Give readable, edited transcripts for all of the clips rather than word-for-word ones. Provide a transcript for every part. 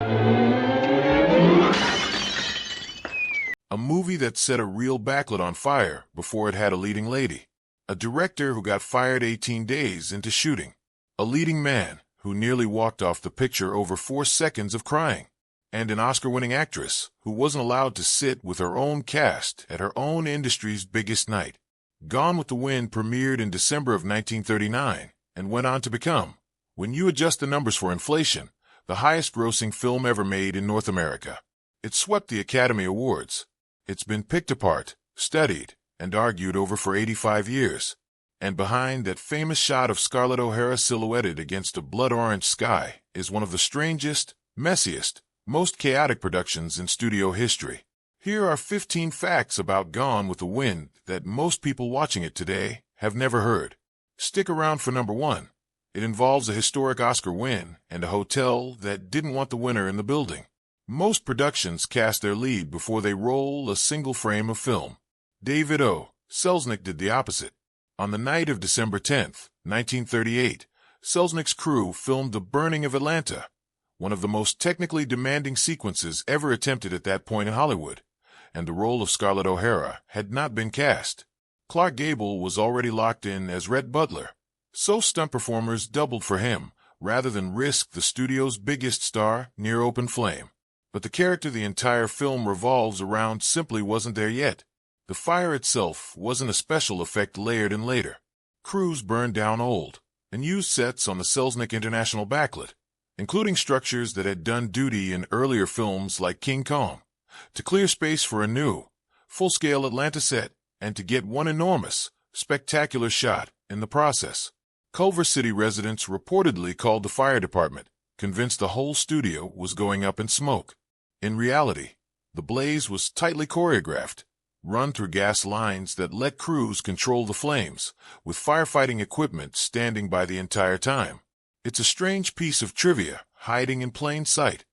A movie that set a real backlit on fire before it had a leading lady. A director who got fired 18 days into shooting. A leading man who nearly walked off the picture over 4 seconds of crying. And an Oscar-winning actress who wasn't allowed to sit with her own cast at her own industry's biggest night. Gone with the Wind premiered in December of 1939 and went on to become, when you adjust the numbers for inflation, the highest-grossing film ever made in North America. It swept the Academy Awards. It's been picked apart, studied, and argued over for 85 years. And behind that famous shot of Scarlett O'Hara silhouetted against a blood-orange sky is one of the strangest, messiest, most chaotic productions in studio history. Here are 15 facts about Gone with the Wind that most people watching it today have never heard. Stick around for number 1. It involves a historic Oscar win and a hotel that didn't want the winner in the building. Most productions cast their lead before they roll a single frame of film. David O. Selznick did the opposite. On the night of December 10, 1938, Selznick's crew filmed the burning of Atlanta, one of the most technically demanding sequences ever attempted at that point in Hollywood, and the role of Scarlett O'Hara had not been cast. Clark Gable was already locked in as Rhett Butler, so stunt performers doubled for him rather than risk the studio's biggest star near open flame. But the character the entire film revolves around simply wasn't there yet. The fire itself wasn't a special effect layered in later. Crews burned down old and used sets on the Selznick International backlit, including structures that had done duty in earlier films like King Kong, to clear space for a new, full-scale Atlanta set and to get one enormous, spectacular shot in the process. Culver City residents reportedly called the fire department, convinced the whole studio was going up in smoke. In reality, the blaze was tightly choreographed, run through gas lines that let crews control the flames, with firefighting equipment standing by the entire time. It's a strange piece of trivia hiding in plain sight.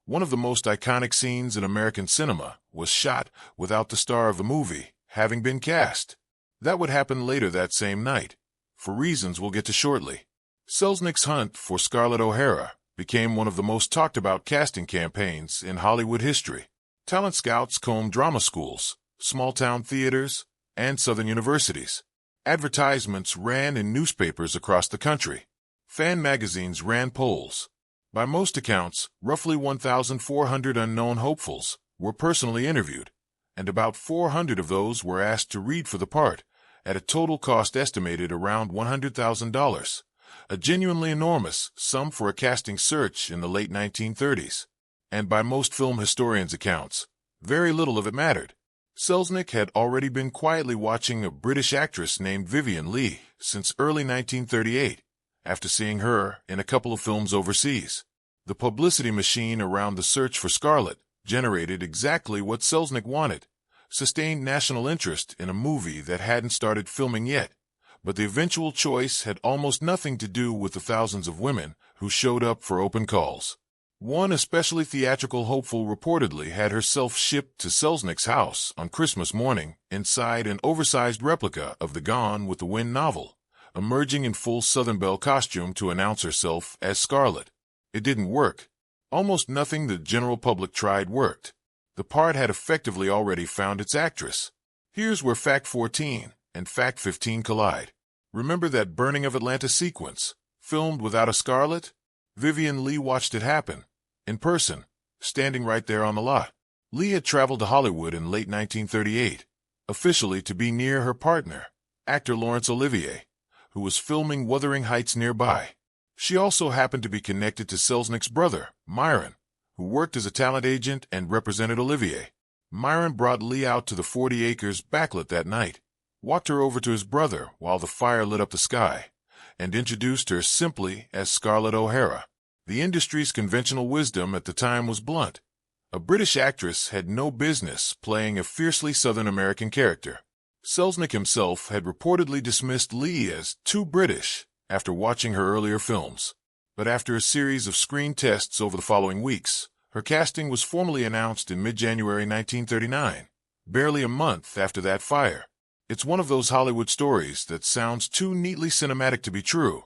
One of the most iconic scenes in American cinema was shot without the star of the movie having been cast. That would happen later that same night, for reasons we'll get to shortly. Selznick's hunt for Scarlett O'Hara became one of the most talked-about casting campaigns in Hollywood history. Talent scouts combed drama schools, small-town theaters, and Southern universities. Advertisements ran in newspapers across the country. Fan magazines ran polls. By most accounts, roughly 1,400 unknown hopefuls were personally interviewed, and about 400 of those were asked to read for the part, at a total cost estimated around $100,000. A genuinely enormous sum for a casting search in the late 1930s. And by most film historians' accounts, very little of it mattered. Selznick had already been quietly watching a British actress named Vivien Leigh since early 1938, after seeing her in a couple of films overseas. The publicity machine around the search for Scarlett generated exactly what Selznick wanted, sustained national interest in a movie that hadn't started filming yet. But the eventual choice had almost nothing to do with the thousands of women who showed up for open calls. One especially theatrical hopeful reportedly had herself shipped to Selznick's house on Christmas morning inside an oversized replica of the Gone with the Wind novel, emerging in full Southern Belle costume to announce herself as Scarlett. It didn't work. Almost nothing the general public tried worked. The part had effectively already found its actress. Here's where Fact 14 and Fact 15 collide. Remember that burning of Atlanta sequence, filmed without a Scarlett? Vivien Leigh watched it happen, in person, standing right there on the lot. Leigh had traveled to Hollywood in late 1938, officially to be near her partner, actor Laurence Olivier, who was filming Wuthering Heights nearby. She also happened to be connected to Selznick's brother, Myron, who worked as a talent agent and represented Olivier. Myron brought Leigh out to the 40 acres backlit that night, walked her over to his brother while the fire lit up the sky, and introduced her simply as Scarlett O'Hara. The industry's conventional wisdom at the time was blunt. A British actress had no business playing a fiercely Southern American character. Selznick himself had reportedly dismissed Leigh as too British after watching her earlier films. But after a series of screen tests over the following weeks, her casting was formally announced in mid-January 1939, barely a month after that fire. It's one of those Hollywood stories that sounds too neatly cinematic to be true,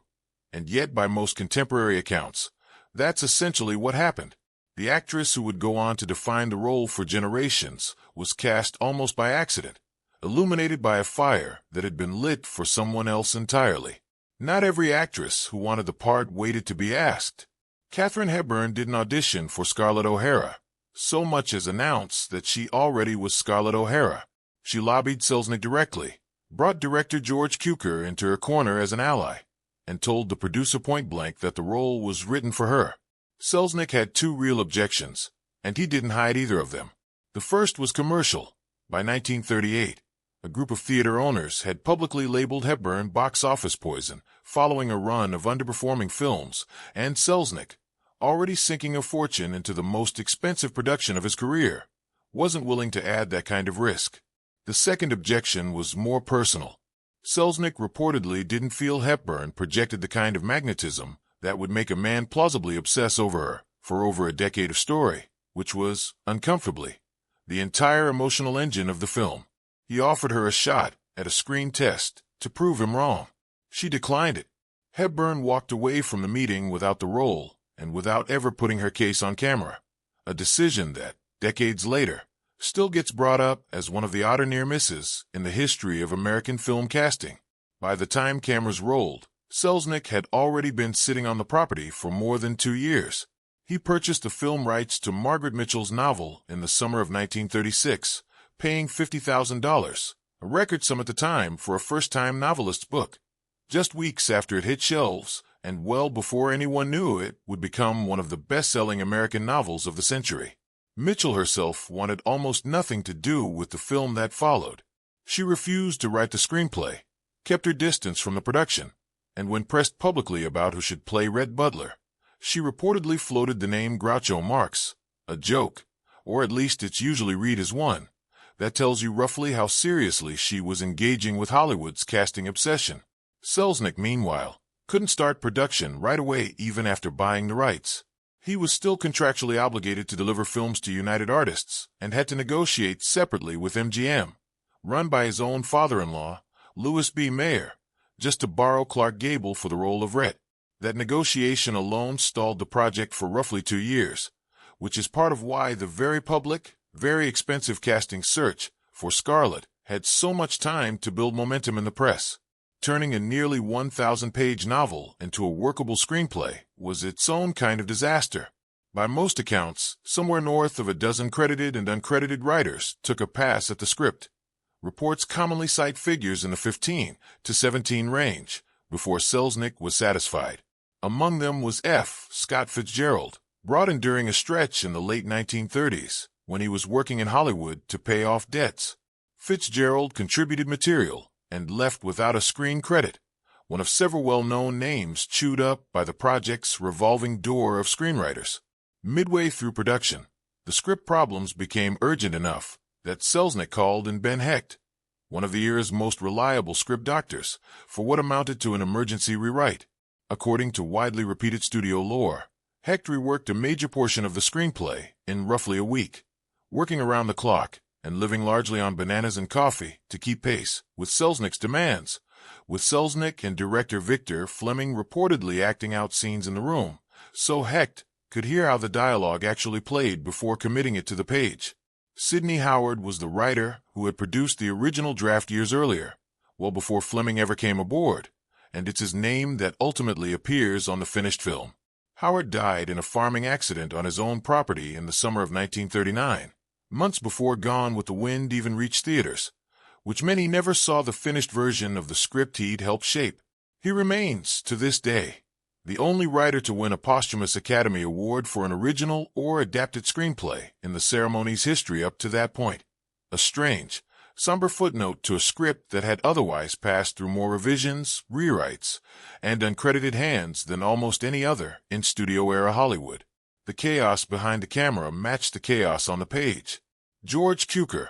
and yet by most contemporary accounts, that's essentially what happened. The actress who would go on to define the role for generations was cast almost by accident, illuminated by a fire that had been lit for someone else entirely. Not every actress who wanted the part waited to be asked. Katharine Hepburn didn't audition for Scarlett O'Hara, so much as announce that she already was Scarlett O'Hara. She lobbied Selznick directly, brought director George Cukor into her corner as an ally, and told the producer point-blank that the role was written for her. Selznick had two real objections, and he didn't hide either of them. The first was commercial. By 1938, a group of theater owners had publicly labeled Hepburn box office poison following a run of underperforming films, and Selznick, already sinking a fortune into the most expensive production of his career, wasn't willing to add that kind of risk. The second objection was more personal. Selznick reportedly didn't feel Hepburn projected the kind of magnetism that would make a man plausibly obsess over her for over a decade of story, which was, uncomfortably, the entire emotional engine of the film. He offered her a shot at a screen test to prove him wrong. She declined it. Hepburn walked away from the meeting without the role and without ever putting her case on camera, a decision that, decades later, still gets brought up as one of the odder near misses in the history of American film casting. By the time cameras rolled, Selznick had already been sitting on the property for more than 2 years. He purchased the film rights to Margaret Mitchell's novel in the summer of 1936, paying $50,000, a record sum at the time for a first-time novelist's book. Just weeks after it hit shelves, and well before anyone knew it would become one of the best-selling American novels of the century. Mitchell herself wanted almost nothing to do with the film that followed. She refused to write the screenplay, kept her distance from the production, and when pressed publicly about who should play Red Butler, she reportedly floated the name Groucho Marx, a joke, or at least it's usually read as one. That tells you roughly how seriously she was engaging with Hollywood's casting obsession. Selznick, meanwhile, couldn't start production right away even after buying the rights. He was still contractually obligated to deliver films to United Artists and had to negotiate separately with MGM, run by his own father-in-law, Louis B. Mayer, just to borrow Clark Gable for the role of Rhett. That negotiation alone stalled the project for roughly 2 years, which is part of why the very public, very expensive casting search for Scarlett had so much time to build momentum in the press. Turning a nearly 1,000-page novel into a workable screenplay was its own kind of disaster. By most accounts, somewhere north of a dozen credited and uncredited writers took a pass at the script. Reports commonly cite figures in the 15 to 17 range before Selznick was satisfied. Among them was F. Scott Fitzgerald, brought in during a stretch in the late 1930s when he was working in Hollywood to pay off debts. Fitzgerald contributed material and left without a screen credit, one of several well-known names chewed up by the project's revolving door of screenwriters. Midway through production, the script problems became urgent enough that Selznick called in Ben Hecht, one of the era's most reliable script doctors, for what amounted to an emergency rewrite. According to widely repeated studio lore, Hecht reworked a major portion of the screenplay in roughly a week, working around the clock and living largely on bananas and coffee to keep pace with Selznick's demands, with Selznick and director Victor Fleming reportedly acting out scenes in the room, so Hecht could hear how the dialogue actually played before committing it to the page. Sidney Howard was the writer who had produced the original draft years earlier, well before Fleming ever came aboard, and it's his name that ultimately appears on the finished film. Howard died in a farming accident on his own property in the summer of 1939, months before Gone with the Wind even reached theaters, which meant he never saw the finished version of the script he'd helped shape. He remains, to this day, the only writer to win a posthumous Academy Award for an original or adapted screenplay in the ceremony's history up to that point. A strange, somber footnote to a script that had otherwise passed through more revisions, rewrites, and uncredited hands than almost any other in studio-era Hollywood. The chaos behind the camera matched the chaos on the page. George Cukor,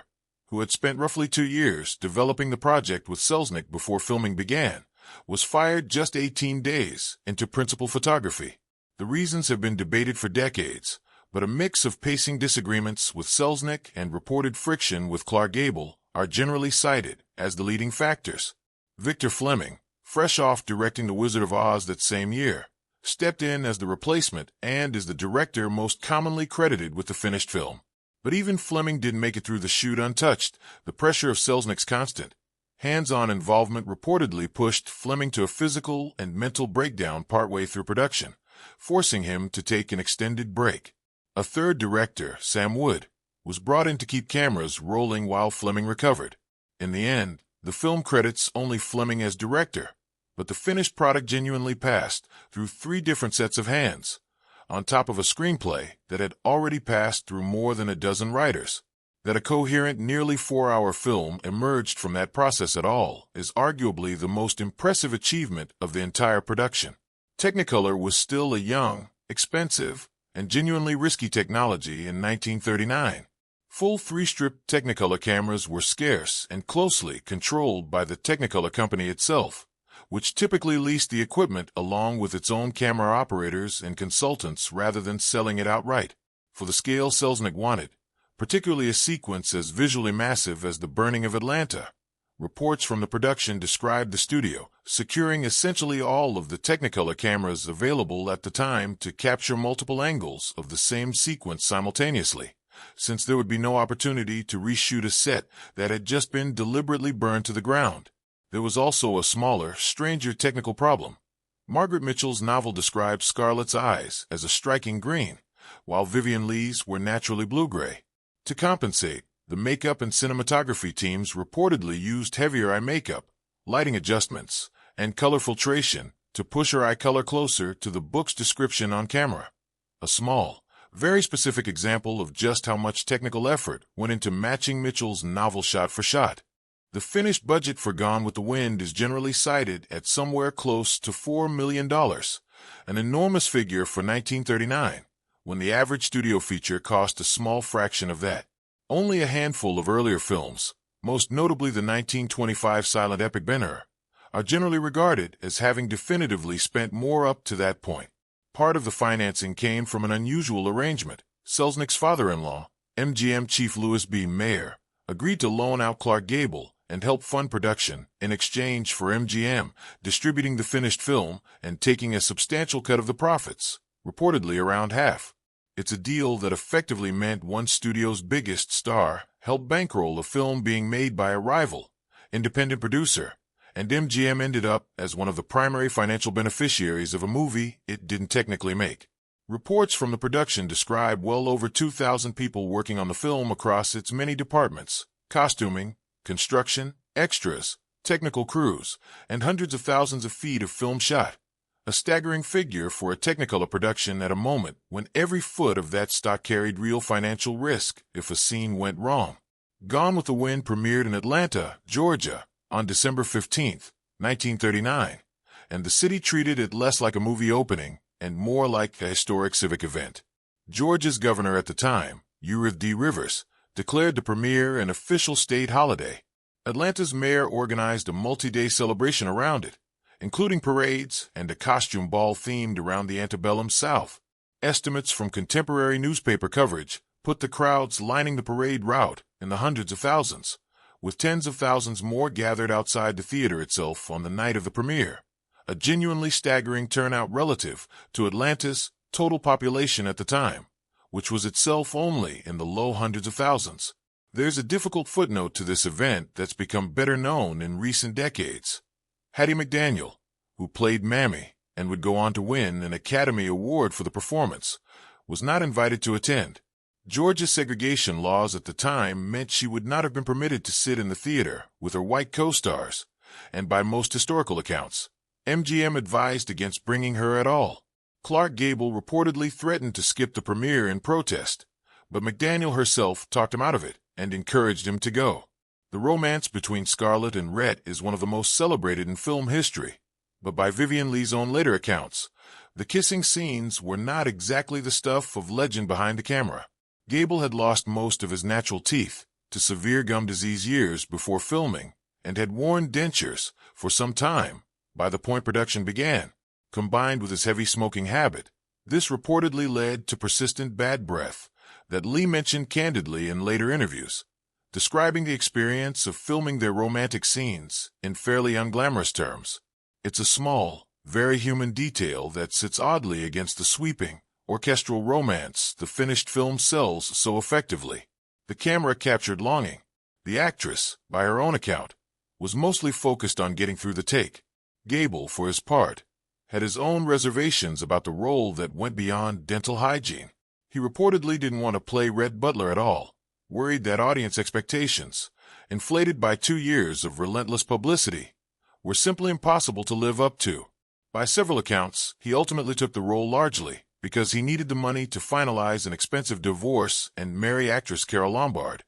who had spent roughly 2 years developing the project with Selznick before filming began, was fired just 18 days into principal photography. The reasons have been debated for decades, but a mix of pacing disagreements with Selznick and reported friction with Clark Gable are generally cited as the leading factors. Victor Fleming, fresh off directing The Wizard of Oz that same year, stepped in as the replacement and is the director most commonly credited with the finished film. But even Fleming didn't make it through the shoot untouched. The pressure of Selznick's constant, hands-on involvement reportedly pushed Fleming to a physical and mental breakdown partway through production, forcing him to take an extended break. A third director, Sam Wood, was brought in to keep cameras rolling while Fleming recovered. In the end, the film credits only Fleming as director, but the finished product genuinely passed through 3 different sets of hands, on top of a screenplay that had already passed through more than a dozen writers. That a coherent, nearly 4-hour film emerged from that process at all is arguably the most impressive achievement of the entire production. Technicolor was still a young, expensive, and genuinely risky technology in 1939. Full 3-strip Technicolor cameras were scarce and closely controlled by the Technicolor company itself, which typically leased the equipment along with its own camera operators and consultants rather than selling it outright. For the scale Selznick wanted, particularly a sequence as visually massive as the burning of Atlanta, reports from the production described the studio securing essentially all of the Technicolor cameras available at the time to capture multiple angles of the same sequence simultaneously, since there would be no opportunity to reshoot a set that had just been deliberately burned to the ground. There was also a smaller, stranger technical problem. Margaret Mitchell's novel described Scarlett's eyes as a striking green, while Vivien Leigh's were naturally blue-gray. To compensate, the makeup and cinematography teams reportedly used heavier eye makeup, lighting adjustments, and color filtration to push her eye color closer to the book's description on camera. A small, very specific example of just how much technical effort went into matching Mitchell's novel shot for shot. The finished budget for Gone with the Wind is generally cited at somewhere close to $4 million, an enormous figure for 1939, when the average studio feature cost a small fraction of that. Only a handful of earlier films, most notably the 1925 silent epic Ben-Hur, are generally regarded as having definitively spent more up to that point. Part of the financing came from an unusual arrangement. Selznick's father-in-law, MGM chief Louis B. Mayer, agreed to loan out Clark Gable and help fund production in exchange for MGM distributing the finished film and taking a substantial cut of the profits, reportedly around half. It's a deal that effectively meant one studio's biggest star helped bankroll a film being made by a rival, independent producer, and MGM ended up as one of the primary financial beneficiaries of a movie it didn't technically make. Reports from the production describe well over 2,000 people working on the film across its many departments: costuming, construction, extras, technical crews, and hundreds of thousands of feet of film shot. A staggering figure for a Technicolor production at a moment when every foot of that stock carried real financial risk if a scene went wrong. Gone with the Wind premiered in Atlanta, Georgia, on December 15, 1939, and the city treated it less like a movie opening and more like a historic civic event. Georgia's governor at the time, Uriah D. Rivers, declared the premiere an official state holiday. Atlanta's mayor organized a multi-day celebration around it, including parades and a costume ball themed around the antebellum South. Estimates from contemporary newspaper coverage put the crowds lining the parade route in the hundreds of thousands, with tens of thousands more gathered outside the theater itself on the night of the premiere, a genuinely staggering turnout relative to Atlanta's total population at the time, which was itself only in the low hundreds of thousands. There's a difficult footnote to this event that's become better known in recent decades. Hattie McDaniel, who played Mammy and would go on to win an Academy Award for the performance, was not invited to attend. Georgia's segregation laws at the time meant she would not have been permitted to sit in the theater with her white co-stars, and by most historical accounts, MGM advised against bringing her at all. Clark Gable reportedly threatened to skip the premiere in protest, but McDaniel herself talked him out of it and encouraged him to go. The romance between Scarlett and Rhett is one of the most celebrated in film history, but by Vivien Leigh's own later accounts, the kissing scenes were not exactly the stuff of legend behind the camera. Gable had lost most of his natural teeth to severe gum disease years before filming and had worn dentures for some time by the point production began. Combined with his heavy smoking habit, this reportedly led to persistent bad breath that Leigh mentioned candidly in later interviews, describing the experience of filming their romantic scenes in fairly unglamorous terms. It's a small, very human detail that sits oddly against the sweeping, orchestral romance the finished film sells so effectively. The camera captured longing. The actress, by her own account, was mostly focused on getting through the take. Gable, for his part, had his own reservations about the role that went beyond dental hygiene. He reportedly didn't want to play Red Butler at all, worried that audience expectations, inflated by 2 years of relentless publicity, were simply impossible to live up to. By several accounts, he ultimately took the role largely because he needed the money to finalize an expensive divorce and marry actress Carole Lombard,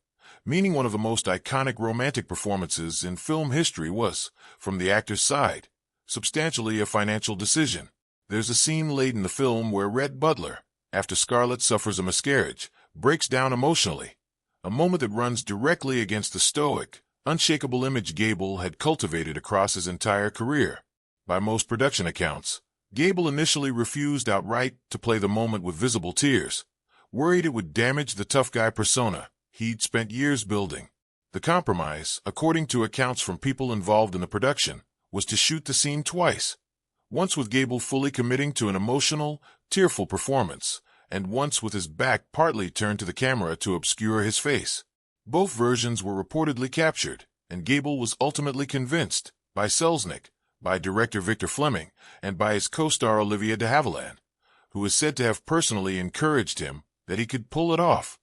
meaning one of the most iconic romantic performances in film history was, from the actor's side, substantially a financial decision. There's a scene late in the film where Red Butler, after Scarlett suffers a miscarriage, breaks down emotionally, a moment that runs directly against the stoic, unshakable image Gable had cultivated across his entire career. By most production accounts, Gable initially refused outright to play the moment with visible tears, worried it would damage the tough guy persona he'd spent years building. The compromise, according to accounts from people involved in the production, was to shoot the scene twice, once with Gable fully committing to an emotional, tearful performance, and once with his back partly turned to the camera to obscure his face. Both versions were reportedly captured, and Gable was ultimately convinced, by Selznick, by director Victor Fleming, and by his co-star Olivia de Havilland, who is said to have personally encouraged him, that he could pull it off,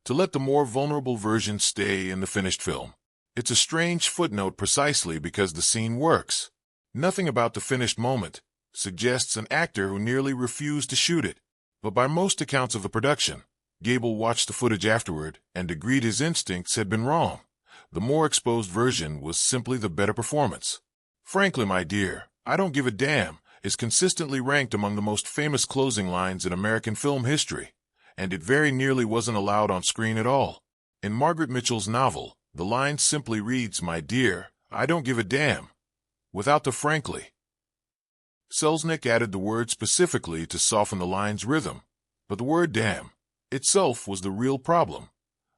to let the more vulnerable version stay in the finished film. It's a strange footnote precisely because the scene works. Nothing about the finished moment suggests an actor who nearly refused to shoot it, but by most accounts of the production, Gable watched the footage afterward and agreed his instincts had been wrong. The more exposed version was simply the better performance. Frankly, my dear, I don't give a damn is consistently ranked among the most famous closing lines in American film history, and it very nearly wasn't allowed on screen at all. In Margaret Mitchell's novel, the line simply reads, "My dear, I don't give a damn," without the frankly. Selznick added the word specifically to soften the line's rhythm, but the word damn itself was the real problem.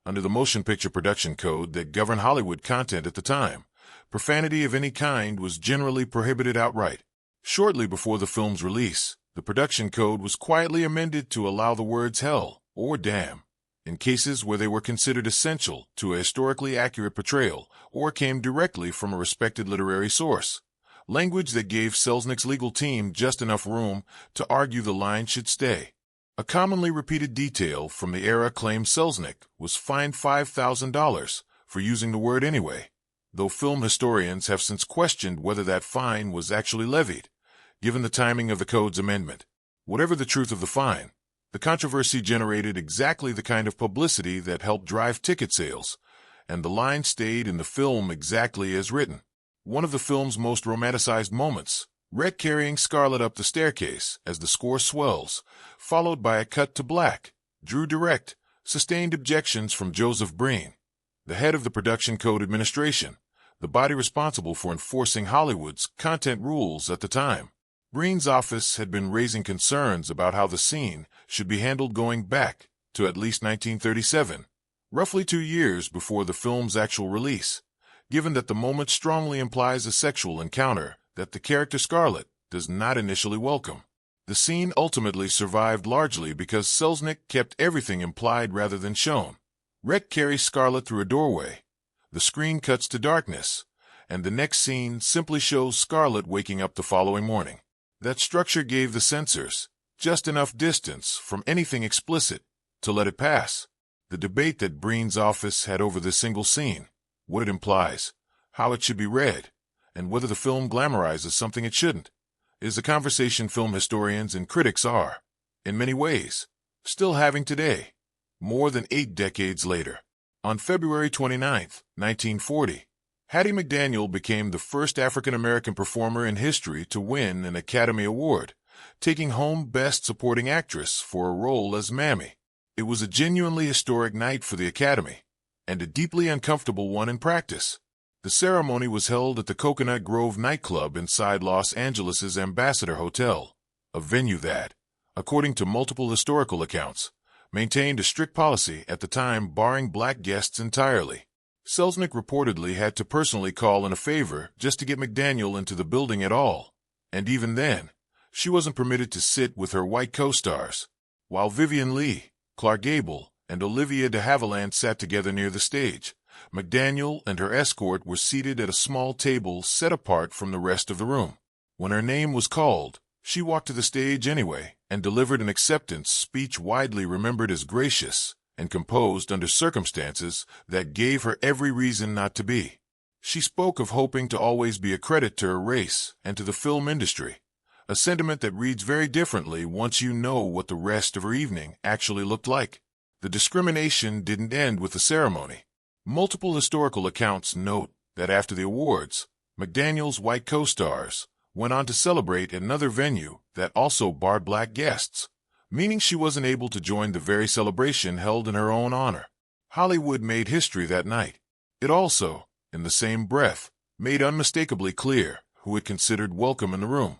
Under the motion picture production code that governed Hollywood content at the time, profanity of any kind was generally prohibited outright. Shortly before the film's release, the production code was quietly amended to allow the words hell or damn in cases where they were considered essential to a historically accurate portrayal or came directly from a respected literary source, language that gave Selznick's legal team just enough room to argue the line should stay. A commonly repeated detail from the era claimed Selznick was fined $5,000 for using the word anyway, though film historians have since questioned whether that fine was actually levied, given the timing of the code's amendment. Whatever the truth of the fine, the controversy generated exactly the kind of publicity that helped drive ticket sales, and the line stayed in the film exactly as written. One of the film's most romanticized moments, Rhett carrying Scarlett up the staircase as the score swells, followed by a cut to black, drew direct, sustained objections from Joseph Breen, the head of the Production Code Administration, the body responsible for enforcing Hollywood's content rules at the time. Breen's office had been raising concerns about how the scene should be handled going back to at least 1937, roughly 2 years before the film's actual release, given that the moment strongly implies a sexual encounter that the character Scarlett does not initially welcome. The scene ultimately survived largely because Selznick kept everything implied rather than shown. Rhett carries Scarlett through a doorway. The screen cuts to darkness, and the next scene simply shows Scarlett waking up the following morning. That structure gave the censors just enough distance from anything explicit to let it pass. The debate that Breen's office had over this single scene, what it implies, how it should be read, and whether the film glamorizes something it shouldn't, is a conversation film historians and critics are, in many ways, still having today, more than 8 decades later. On February 29, 1940, Hattie McDaniel became the first African-American performer in history to win an Academy Award, taking home Best Supporting Actress for a role as Mammy. It was a genuinely historic night for the Academy, and a deeply uncomfortable one in practice. The ceremony was held at the Coconut Grove nightclub inside Los Angeles' Ambassador Hotel, a venue that, according to multiple historical accounts, maintained a strict policy at the time barring black guests entirely. Selznick reportedly had to personally call in a favor just to get McDaniel into the building at all, and even then, she wasn't permitted to sit with her white co-stars. While Vivien Leigh, Clark Gable, and Olivia de Havilland sat together near the stage, McDaniel and her escort were seated at a small table set apart from the rest of the room. When her name was called, she walked to the stage anyway and delivered an acceptance speech widely remembered as gracious and composed under circumstances that gave her every reason not to be. She spoke of hoping to always be a credit to her race and to the film industry, a sentiment that reads very differently once you know what the rest of her evening actually looked like. The discrimination didn't end with the ceremony. Multiple historical accounts note that after the awards, McDaniel's white co-stars went on to celebrate at another venue that also barred black guests, meaning she wasn't able to join the very celebration held in her own honor. Hollywood made history that night. It also, in the same breath, made unmistakably clear who it considered welcome in the room.